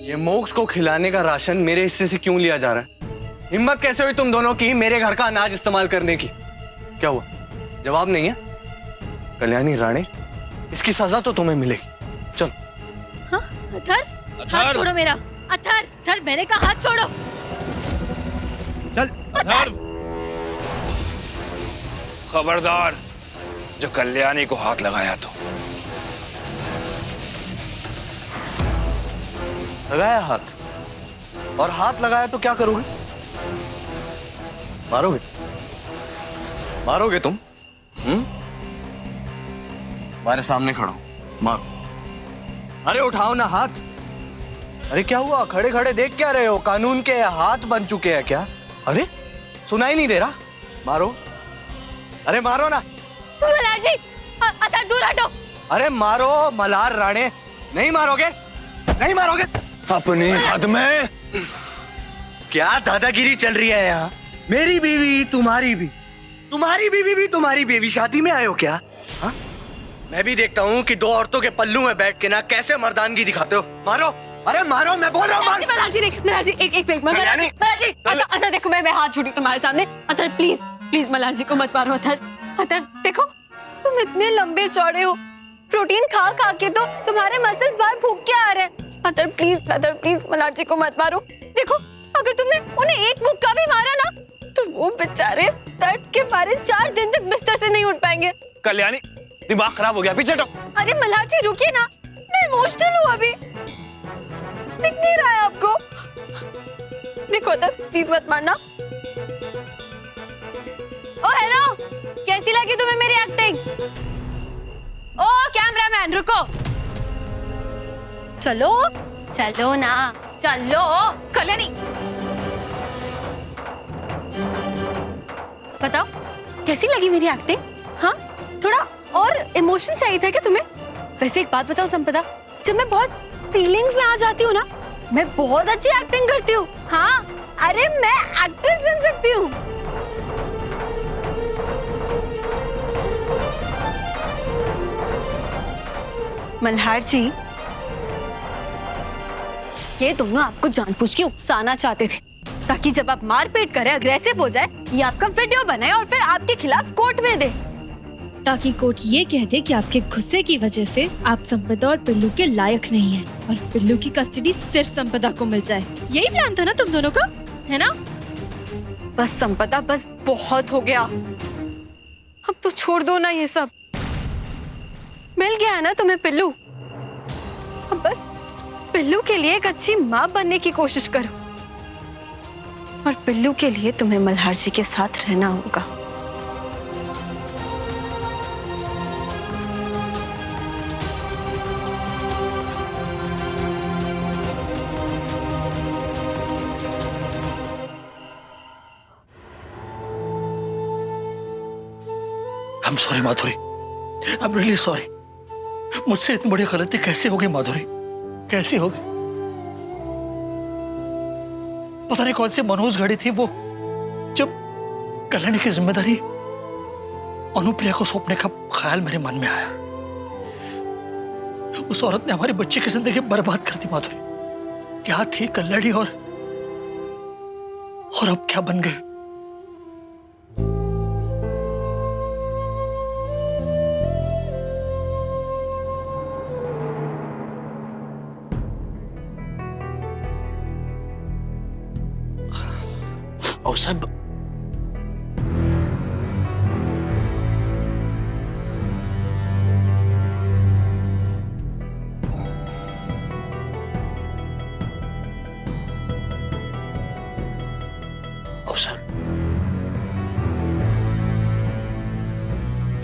ये मोक्ष को खिलाने का राशन मेरे हिस्से से क्यों लिया जा रहा है? हिम्मत कैसे हुई तुम दोनों की मेरे घर का अनाज इस्तेमाल करने की? क्या हुआ? जवाब नहीं है? कल्याणी राणे, इसकी सजा तो तुम्हें मिलेगी। चलो। हाँ, अथर, हाथ छोड़ो मेरा। अथर, अथर, मैंने कहा हाथ छोड़ो। चल। अथर, खबरदार जो कल्याणी को हाथ लगाया तो। लगाया हाथ? और हाथ लगाया तो क्या करोगे? मारोगे? मारोगे तुम? हमारे सामने खड़ा हो, मारो। अरे उठाओ ना हाथ। अरे क्या हुआ? खड़े खड़े देख क्या रहे हो? कानून के हाथ बन चुके हैं क्या? अरे सुनाई नहीं दे रहा? मारो। अरे मारो ना। मल्हार जी, अथर दूर हटो। अरे मारो मल्हार राणे। नहीं मारोगे? नहीं मारोगे? अपनी हद में। क्या दादागिरी चल रही है यहाँ? मेरी बीवी तुम्हारी भी, तुम्हारी बीवी भी तुम्हारी बीवी, शादी में आए हो क्या? हा? मैं भी देखता हूँ कि दो औरतों के पल्लू में बैठ के ना कैसे मर्दानगी दिखाते हो। मारो। अरे मारो, मैं बोल रहा हूँ। मल्हार जी, मल्हार जी, एक मिनट। मल्हार जी, अथर देखो, मैं हाथ जोड़ी तुम्हारे सामने। अथर प्लीज, प्लीज मल्हार जी को मत मारो। अथर, अथर देखो, तुम इतने लंबे चौड़े हो, प्रोटीन खा खा के तो तुम्हारे मसल्स बाहर फूक के आ रहे हैं। अथर प्लीज मल्हार जी को मत मारो। देखो, अगर तुमने उन्हें एक मुक्का भी मारा ना तो वो बेचारे दर्द के मारे 4 दिन तक बिस्तर से नहीं उठ पाएंगे। कल्याणी, दिमाग खराब हो गया, पीछे हटो। अरे मल्हार जी रुकिए ना, मैं इमोशनल हूँ अभी। दिख नहीं रहा है आपको? देखो अथर, प्लीज मत मारना। ओ हेलो, कैसी लगी तुम्हें मेरी एक्टिंग? ओ कैमरामैन रुको। चलो चलो ना, चलो। कल्याणी, बताओ कैसी लगी मेरी एक्टिंग? हाँ, थोड़ा और इमोशन चाहिए था क्या तुम्हें? वैसे एक बात बताओ संपदा, जब मैं बहुत फीलिंग्स में आ जाती हूँ ना, मैं बहुत अच्छी एक्टिंग करती हूँ। हाँ, अरे मैं एक्ट्रेस बन सकती हूँ। मल्हार जी, ये दोनों आपको जानबूझ के उकसाना चाहते थे ताकि जब आप मारपीट करें, अग्रेसिव हो जाए, ये आपका वीडियो बनाए और फिर आपके खिलाफ कोर्ट में दे, ताकि कोर्ट ये कह दे कि आपके गुस्से की वजह से आप संपदा और पिल्लू के लायक नहीं हैं और पिल्लू की कस्टडी सिर्फ संपदा को मिल जाए। यही प्लान था ना तुम दोनों का, है ना? बस संपदा, बस बहुत हो गया। अब तो छोड़ दो ना ये सब। मिल गया है ना तुम्हें पिल्लू, अब बस पिल्लू के लिए एक अच्छी माँ बनने की कोशिश करो और पिल्लू के लिए तुम्हें मल्हार जी के साथ रहना होगा। I'm sorry Madhuri, I'm really sorry। मुझसे इतनी बड़ी गलती कैसे हो गई माधुरी, कैसी हो गई? पता नहीं कौन सी मनहूस घड़ी थी वो, जब कल्याणी की जिम्मेदारी अनुप्रिया को सौंपने का ख्याल मेरे मन में आया। उस औरत ने हमारी बच्ची की जिंदगी बर्बाद कर दी माधुरी। क्या थी कल्याणी और अब क्या बन गई? और सब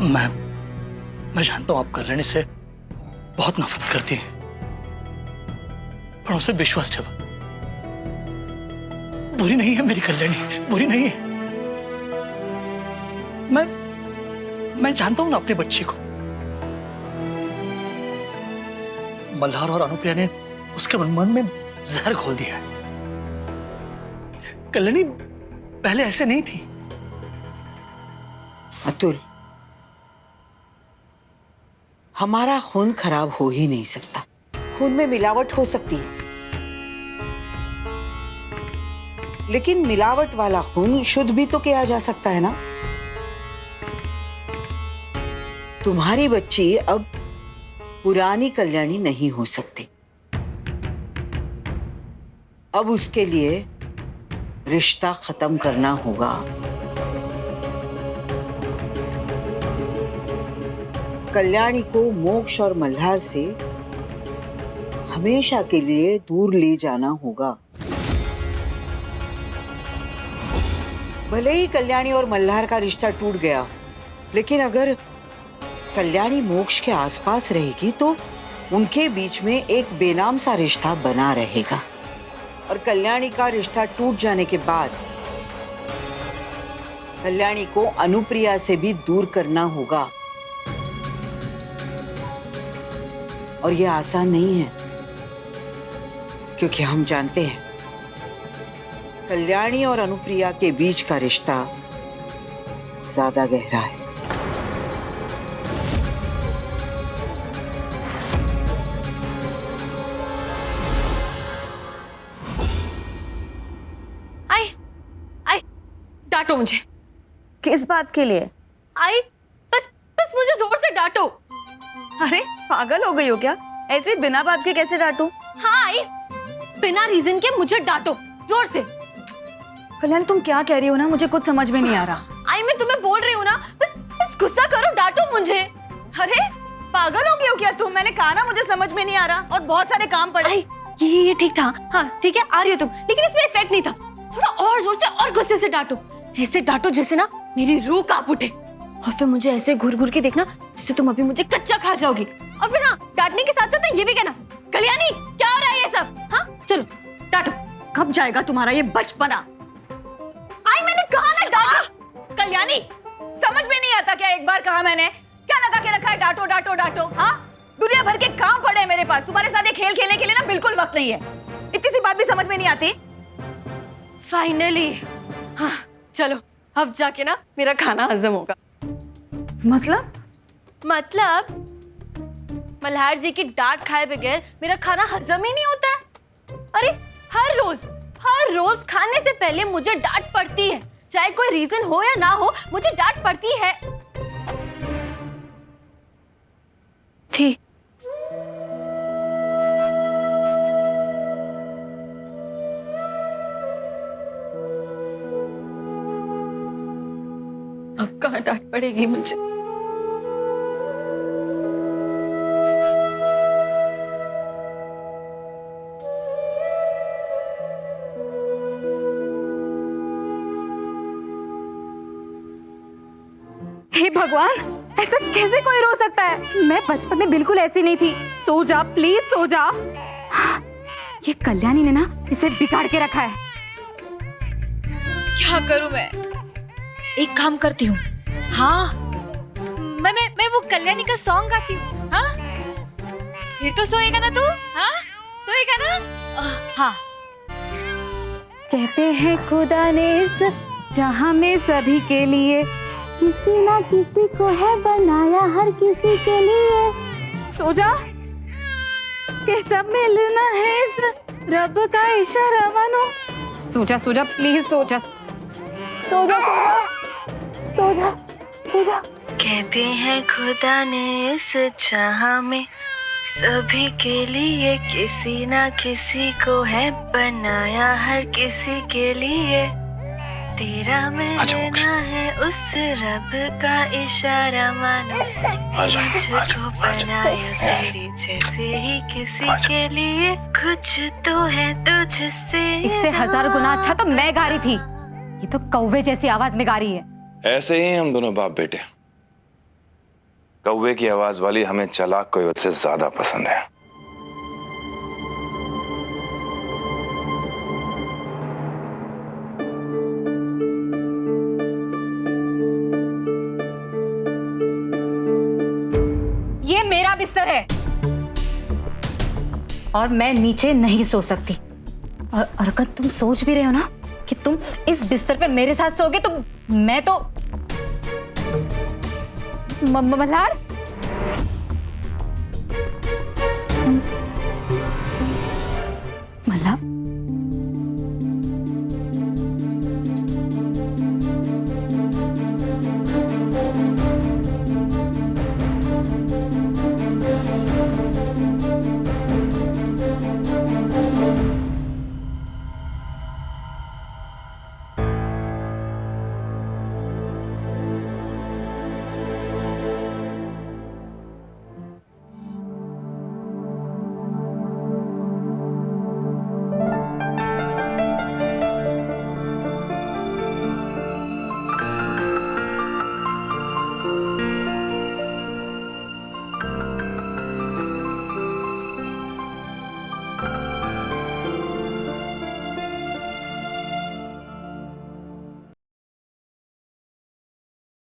मैं जानता हूं आप कल्याणी से बहुत नफरत करती हैं, पर उसे विश्वास जवा, बुरी नहीं है मेरी कल्याणी, बुरी नहीं है। मैं जानता हूं ना अपने बच्चे को। मल्हार और अनुप्रिया ने उसके मन में जहर घोल दिया है। कल्याणी पहले ऐसे नहीं थी। अतुल, हमारा खून खराब हो ही नहीं सकता। खून में मिलावट हो सकती है, लेकिन मिलावट वाला खून शुद्ध भी तो किया जा सकता है ना। तुम्हारी बच्ची अब पुरानी कल्याणी नहीं हो सकती। अब उसके लिए रिश्ता खत्म करना होगा। कल्याणी को मोक्ष और मल्हार से हमेशा के लिए दूर ले जाना होगा। भले ही कल्याणी और मल्हार का रिश्ता टूट गया, लेकिन अगर कल्याणी मोक्ष के आसपास रहेगी तो उनके बीच में एक बेनाम सा रिश्ता बना रहेगा। और कल्याणी का रिश्ता टूट जाने के बाद कल्याणी को अनुप्रिया से भी दूर करना होगा। और यह आसान नहीं है, क्योंकि हम जानते हैं कल्याणी और अनुप्रिया के बीच का रिश्ता ज्यादा गहरा है। आई डांटो मुझे। किस बात के लिए? आई बस बस मुझे जोर से डांटो। अरे पागल हो गई हो क्या? ऐसे बिना बात के कैसे डांटू? हाँ आई, बिना रीजन के मुझे डांटो जोर से। कल्याणी तुम क्या कह रही हो ना, मुझे कुछ समझ में नहीं आ रहा। आई मैं तुम्हें बोल रही हूँ ना, बस बस गुस्सा करो, डांटो मुझे। अरे पागल हो गई हो क्या तुम? मैंने कहा ना मुझे समझ में नहीं आ रहा और बहुत सारे काम पड़े। आई ये ठीक था। हाँ ठीक है, आ रही हो तुम, लेकिन इसमें इफेक्ट नहीं था। थोड़ा और जोर से और गुस्से से डांटो। ऐसे डांटो जैसे ना मेरी रूह कांप उठे, और फिर मुझे ऐसे घूर घूर के देखना जैसे तुम अभी मुझे कच्चा खा जाओगी। और फिर ना डांटने के साथ साथ ये भी कहना, कल्याणी क्या हो रहा है ये सब? हाँ चलो डांटो। कब जाएगा तुम्हारा ये बचपना? आई मैंने कहा ना डांटो। कल्याणी समझ में नहीं आता क्या? एक बार कहा मैंने, क्या लगा के रखा है डांटो डांटो डांटो? हाँ दुनिया भर के काम पड़े हैं मेरे पास, तुम्हारे साथ ये खेल खेलने के लिए ना बिल्कुल वक्त नहीं है। इतनी सी बात भी समझ में नहीं आती। फाइनली हाँ चलो, अब जाके ना मेरा खाना हजम होगा। मतलब मल्हार जी की डांट खाए बगैर मेरा खाना हजम ही नहीं होता है। अरे हर रोज खाने से पहले मुझे डांट पड़ती है, चाहे कोई रीजन हो या ना हो, मुझे डांट पड़ती है। थी अब कहाँ डांट पड़ेगी मुझे? हे भगवान, ऐसा कैसे कोई रो सकता है? मैं बचपन में बिल्कुल ऐसी नहीं थी। सो जा प्लीज, सो जा। ये कल्याणी ने ना इसे बिगाड़ के रखा है। क्या करूं मैं? एक काम करती हूँ। हाँ मैं वो कल्याणी का सॉन्ग गाती हूँ। हाँ फिर तो सोएगा ना तू? हाँ सोएगा ना? हाँ। कहते हैं खुदा ने इस जहां में सभी के लिए किसी ना किसी को है बनाया, हर किसी के लिए। सो जा, कि सब मिलना है इस रब का इशारा मानो। सो जा प्लीज, सो जा। कहते हैं खुदा ने इस जहां में सभी के लिए किसी ना किसी को है बनाया, हर किसी के लिए। तेरा मिलना है उस रब का इशारा मानो, मुझको बनाया तेरी जैसे ही किसी के लिए। कुछ तो है तुझसे। इससे 1000 गुना अच्छा तो मैं गा रही थी। ये तो कौवे जैसी आवाज में गा रही है। ऐसे ही हम दोनों बाप बेटे। कौवे की आवाज वाली हमें चालाक कोयत से ज्यादा पसंद है। ये मेरा बिस्तर है और मैं नीचे नहीं सो सकती। और अगर तुम सोच भी रहे हो ना कि तुम इस बिस्तर पे मेरे साथ सोओगे तो मैं तो मल्हार, मल्हार